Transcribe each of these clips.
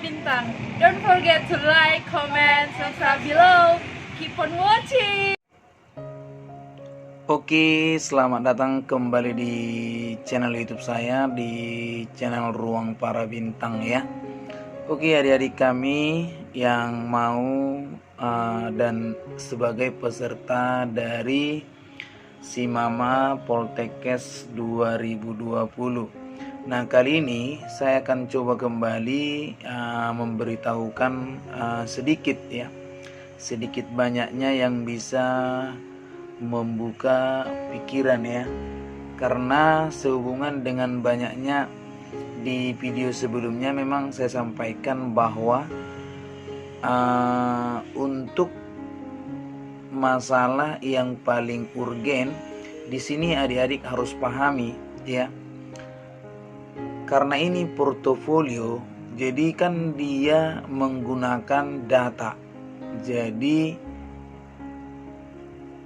Bintang. Don't forget to like, comment, subscribe below. Keep on watching. Oke, selamat datang kembali di channel YouTube saya, di channel Ruang Para Bintang ya. Oke, adik-adik kami yang mau dan sebagai peserta dari Simama Poltekkes 2020. Nah, kali ini saya akan coba kembali memberitahukan sedikit banyaknya yang bisa membuka pikiran ya, karena sehubungan dengan banyaknya di video sebelumnya memang saya sampaikan bahwa untuk masalah yang paling urgen di sini adik-adik harus pahami ya, karena ini portofolio, jadi kan dia menggunakan data, jadi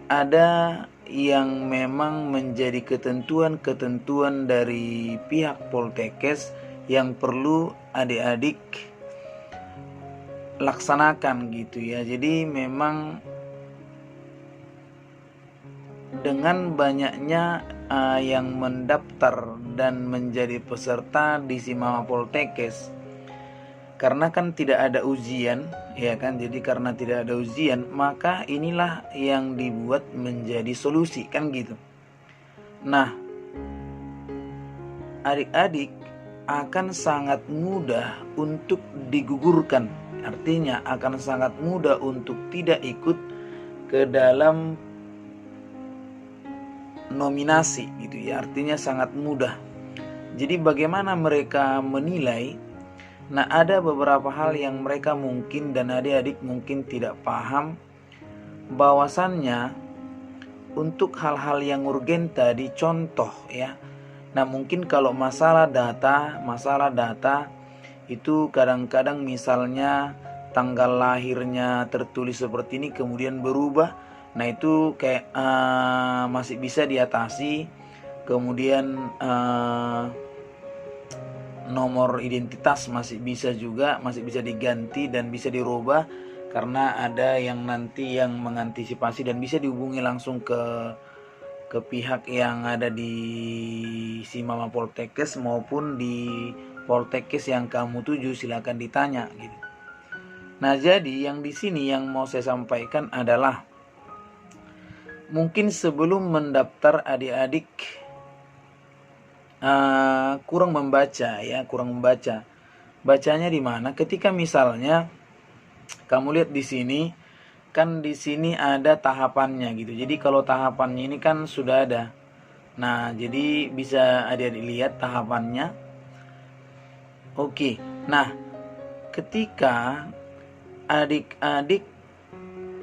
ada yang memang menjadi ketentuan-ketentuan dari pihak Poltekkes yang perlu adik-adik laksanakan gitu ya. Jadi memang dengan banyaknya yang mendaftar dan menjadi peserta di Simama Poltekkes, karena kan tidak ada ujian ya kan, jadi karena tidak ada ujian maka inilah yang dibuat menjadi solusi kan gitu. Nah, adik-adik akan sangat mudah untuk digugurkan, artinya akan sangat mudah untuk tidak ikut ke dalam nominasi gitu ya, artinya sangat mudah. Jadi bagaimana mereka menilai? Nah, ada beberapa hal yang mereka mungkin dan adik-adik mungkin tidak paham, bahwasannya untuk hal-hal yang urgen tadi, contoh ya. Nah, mungkin kalau masalah data itu kadang-kadang misalnya tanggal lahirnya tertulis seperti ini kemudian berubah. Nah, itu kayak masih bisa diatasi. Kemudian nomor identitas masih bisa diganti dan bisa dirubah, karena ada yang nanti yang mengantisipasi dan bisa dihubungi langsung ke pihak yang ada di Simama Poltekkes maupun di Poltekkes yang kamu tuju, silakan ditanya gitu. Nah, jadi yang di sini yang mau saya sampaikan adalah mungkin sebelum mendaftar adik-adik kurang membaca. Bacanya di mana? Ketika misalnya kamu lihat di sini, kan di sini ada tahapannya gitu. Jadi kalau tahapannya ini kan sudah ada. Nah, jadi bisa adik-adik lihat tahapannya. Oke. Nah, ketika adik-adik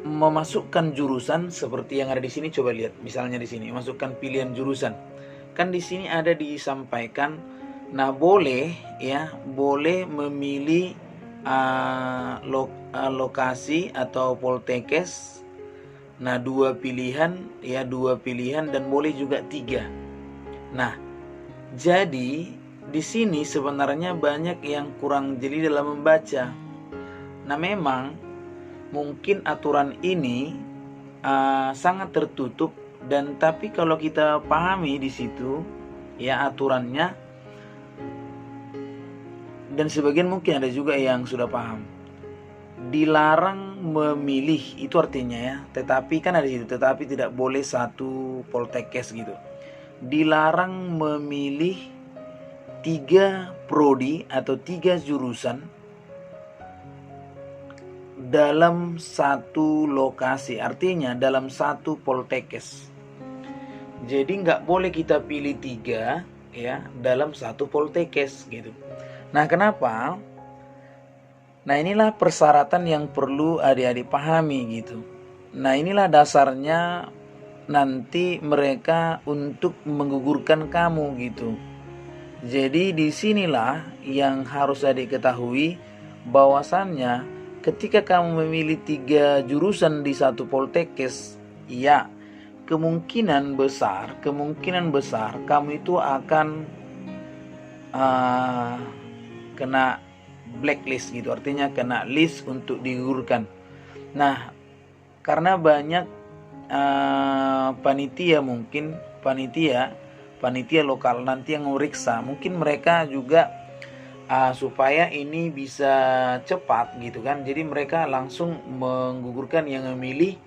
memasukkan jurusan seperti yang ada di sini, coba lihat. Misalnya di sini, masukkan pilihan jurusan. Kan di sini ada disampaikan, nah boleh memilih lokasi atau Poltekkes. Nah, dua pilihan dan boleh juga 3. Nah, jadi di sini sebenarnya banyak yang kurang jeli dalam membaca. Nah, memang mungkin aturan ini sangat tertutup. Dan tapi kalau kita pahami di situ ya aturannya, dan sebagian mungkin ada juga yang sudah paham, dilarang memilih itu artinya ya, tetapi kan ada di situ, tetapi tidak boleh satu Poltekkes gitu. Dilarang memilih 3 prodi atau 3 jurusan dalam satu lokasi, artinya dalam satu Poltekkes. Jadi nggak boleh kita pilih 3 ya dalam satu Poltekkes gitu. Nah, kenapa? Nah, inilah persyaratan yang perlu adik-adik pahami gitu. Nah, inilah dasarnya nanti mereka untuk menggugurkan kamu gitu. Jadi disinilah yang harus adik ketahui, bahwasannya ketika kamu memilih 3 jurusan di satu Poltekkes, ya kemungkinan besar kamu itu akan kena blacklist gitu, artinya kena list untuk digugurkan. Nah, karena banyak panitia lokal nanti yang meriksa, mungkin mereka juga supaya ini bisa cepat gitu kan, jadi mereka langsung menggugurkan yang memilih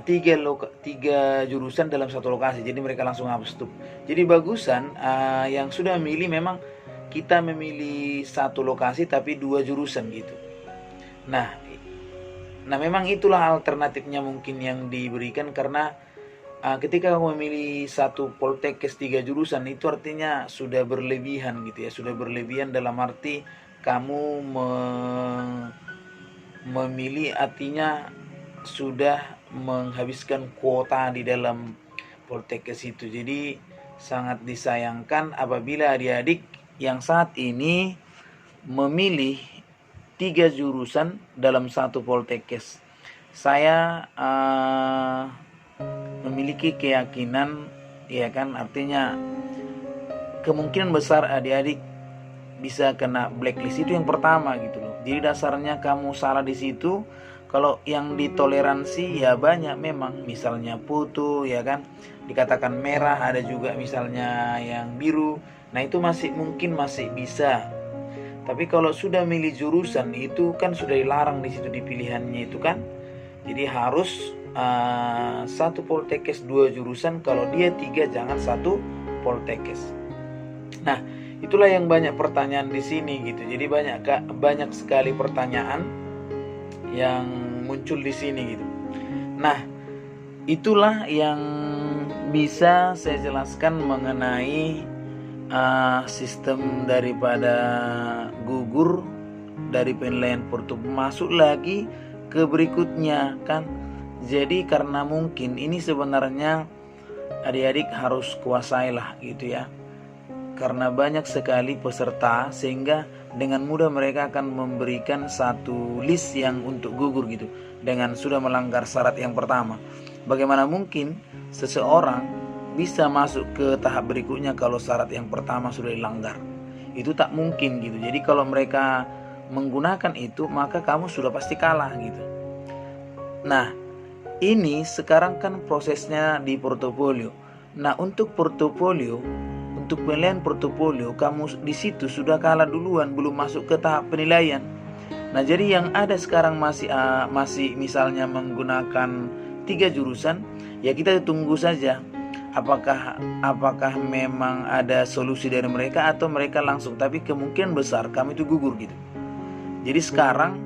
tiga jurusan dalam satu lokasi, jadi mereka langsung hapus tuh. Jadi bagusan yang sudah memilih, memang kita memilih satu lokasi tapi dua jurusan gitu. Nah memang itulah alternatifnya mungkin yang diberikan, karena ketika kamu memilih satu poltekkes 3 jurusan itu artinya sudah berlebihan gitu ya, sudah berlebihan dalam arti kamu memilih artinya sudah menghabiskan kuota di dalam poltekkes itu. Jadi sangat disayangkan apabila adik-adik yang saat ini memilih 3 jurusan dalam satu poltekkes. Saya memiliki keyakinan, ya kan, artinya kemungkinan besar adik-adik bisa kena blacklist, itu yang pertama gitu loh. Jadi dasarnya kamu salah di situ. Kalau yang ditoleransi ya banyak memang, misalnya foto ya kan, dikatakan merah, ada juga misalnya yang biru. Nah itu mungkin masih bisa. Tapi kalau sudah milih jurusan itu kan sudah dilarang di situ di pilihannya itu kan. Jadi harus satu poltekkes 2 jurusan, kalau dia 3 jangan satu poltekkes. Nah itulah yang banyak pertanyaan di sini gitu. Jadi banyak sekali pertanyaan yang muncul di sini gitu. Nah, itulah yang bisa saya jelaskan mengenai sistem daripada gugur dari penilaian portofolio. Masuk lagi ke berikutnya kan. Jadi karena mungkin ini sebenarnya adik-adik harus kuasailah gitu ya. Karena banyak sekali peserta, sehingga dengan mudah mereka akan memberikan satu list yang untuk gugur gitu, dengan sudah melanggar syarat yang pertama. Bagaimana mungkin seseorang bisa masuk ke tahap berikutnya kalau syarat yang pertama sudah dilanggar? Itu tak mungkin gitu. Jadi kalau mereka menggunakan itu, maka kamu sudah pasti kalah gitu. Nah ini sekarang kan prosesnya di portofolio. Nah untuk penilaian portofolio, kamu di situ sudah kalah duluan, belum masuk ke tahap penilaian. Nah jadi yang ada sekarang masih misalnya menggunakan 3 jurusan, ya kita tunggu saja apakah memang ada solusi dari mereka atau mereka langsung. Tapi kemungkinan besar kamu itu gugur gitu. Jadi sekarang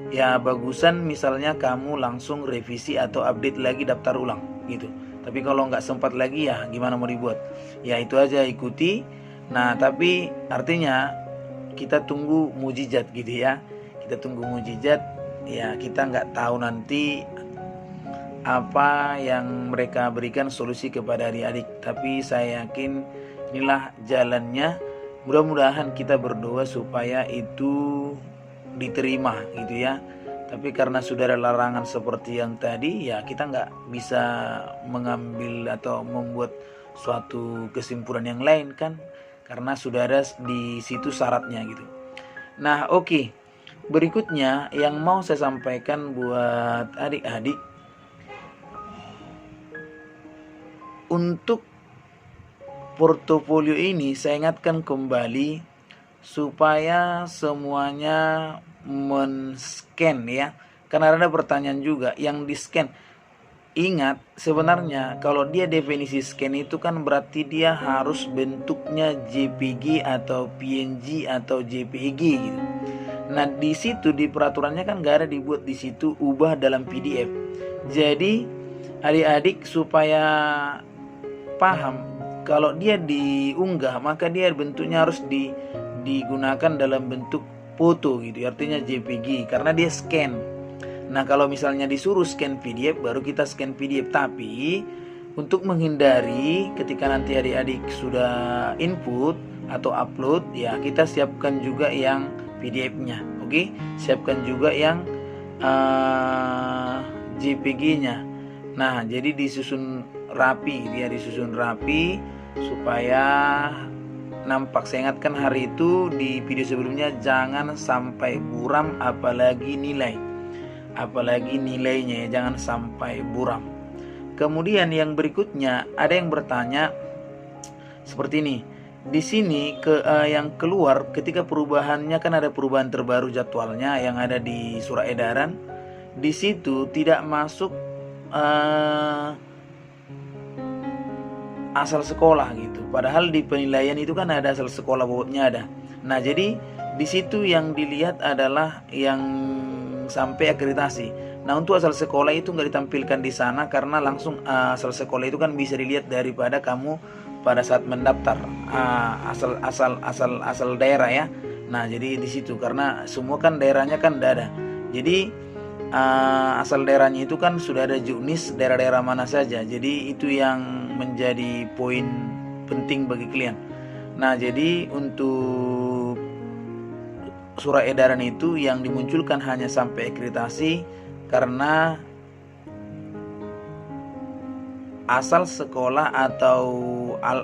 ya bagusan misalnya kamu langsung revisi atau update lagi daftar ulang gitu. Tapi kalau nggak sempat lagi ya gimana mau dibuat? Ya itu aja, ikuti. Nah tapi artinya kita tunggu mujizat gitu ya. Kita tunggu mujizat. Ya kita nggak tahu nanti apa yang mereka berikan solusi kepada adik-adik. Tapi saya yakin inilah jalannya. Mudah-mudahan kita berdoa supaya itu diterima gitu ya. Tapi karena sudah ada larangan seperti yang tadi, ya kita nggak bisa mengambil atau membuat suatu kesimpulan yang lain kan, karena sudah ada di situ syaratnya gitu. Nah oke. Berikutnya yang mau saya sampaikan buat adik-adik, untuk portofolio ini saya ingatkan kembali supaya semuanya men-scan ya. Karena ada pertanyaan juga yang di-scan. Ingat sebenarnya kalau dia definisi scan itu kan berarti dia harus bentuknya JPG atau PNG atau JPG gitu. Nah di situ di peraturannya kan gak ada dibuat di situ ubah dalam PDF. Jadi adik-adik supaya paham, kalau dia diunggah maka dia bentuknya harus digunakan dalam bentuk foto gitu, artinya JPG karena dia scan. Nah kalau misalnya disuruh scan PDF baru kita scan PDF. Tapi untuk menghindari ketika nanti adik-adik sudah input atau upload, ya kita siapkan juga yang PDF-nya. Oke, siapkan juga yang JPG-nya. Nah jadi disusun rapi, dia disusun rapi supaya nampak. Saya ingatkan hari itu di video sebelumnya, jangan sampai buram apalagi nilainya ya, jangan sampai buram. Kemudian yang berikutnya ada yang bertanya seperti ini. Di sini yang keluar ketika perubahannya kan ada perubahan terbaru jadwalnya yang ada di surat edaran. Di situ tidak masuk asal sekolah gitu. Padahal di penilaian itu kan ada asal sekolah, bobotnya ada. Nah, jadi di situ yang dilihat adalah yang sampai akreditasi. Nah, untuk asal sekolah itu nggak ditampilkan di sana karena langsung asal sekolah itu kan bisa dilihat daripada kamu pada saat mendaftar asal daerah ya. Nah, jadi di situ karena semua kan daerahnya kan udah ada. Jadi asal daerahnya itu kan sudah ada juknis daerah-daerah mana saja. Jadi itu yang menjadi poin penting bagi klien. Nah, jadi untuk surat edaran itu yang dimunculkan hanya sampai akreditasi karena asal sekolah atau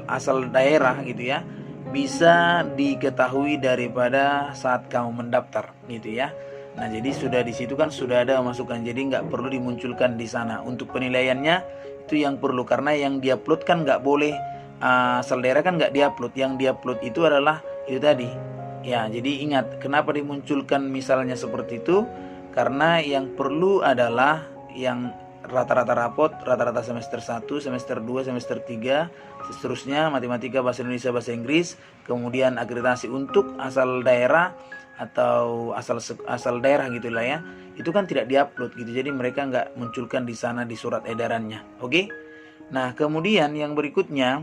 asal daerah gitu ya bisa diketahui daripada saat kamu mendaftar gitu ya. Nah, jadi sudah di situ kan sudah ada masukan, jadi nggak perlu dimunculkan di sana. Untuk penilaiannya itu yang perlu, karena yang diupload kan nggak boleh asal daerah kan nggak diupload. Yang diupload itu adalah itu tadi ya. Jadi ingat kenapa dimunculkan misalnya seperti itu, karena yang perlu adalah yang rata-rata rapot, rata-rata semester 1, semester 2, semester 3, seterusnya matematika, bahasa Indonesia, bahasa Inggris, kemudian akreditasi untuk asal daerah atau asal daerah gitulah ya. Itu kan tidak diupload gitu. Jadi mereka nggak munculkan di sana di surat edarannya. Oke? Nah, kemudian yang berikutnya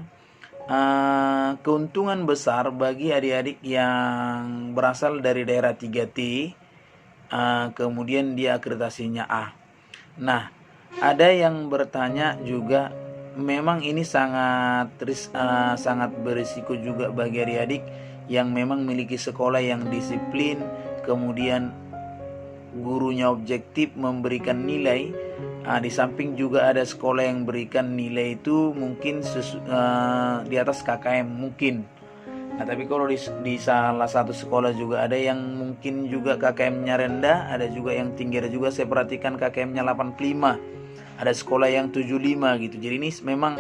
keuntungan besar bagi adik-adik yang berasal dari daerah 3T kemudian dia akreditasinya A. Nah, ada yang bertanya juga, memang ini sangat berisiko juga bagi adik-adik yang memang memiliki sekolah yang disiplin, kemudian gurunya objektif memberikan nilai. Di samping juga ada sekolah yang berikan nilai itu mungkin di atas KKM mungkin. Nah, tapi kalau di salah satu sekolah juga ada yang mungkin juga KKM-nya rendah, ada juga yang tinggi, ada juga saya perhatikan KKM-nya 85. Ada sekolah yang 75 gitu. Jadi ini memang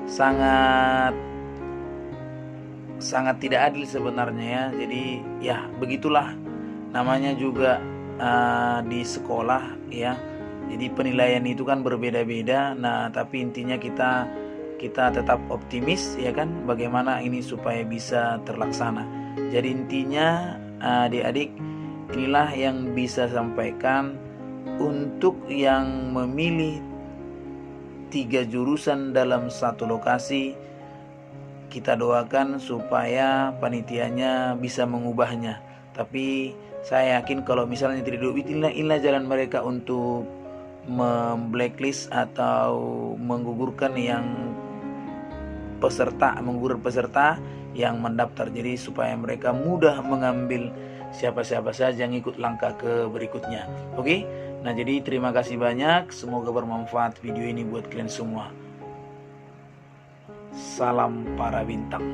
sangat tidak adil sebenarnya ya. Jadi ya begitulah namanya juga di sekolah ya. Jadi penilaian itu kan berbeda-beda. Nah, tapi intinya kita tetap optimis ya kan, bagaimana ini supaya bisa terlaksana. Jadi intinya adik-adik, inilah yang bisa sampaikan untuk yang memilih 3 jurusan dalam satu lokasi. Kita doakan supaya panitianya bisa mengubahnya. Tapi saya yakin kalau misalnya tidak diubah, inilah jalan mereka untuk memblacklist atau menggugurkan peserta yang mendaftar. Jadi supaya mereka mudah mengambil siapa-siapa saja yang ikut langkah ke berikutnya. Oke? Nah, jadi terima kasih banyak. Semoga bermanfaat video ini buat kalian semua. Salam para bintang.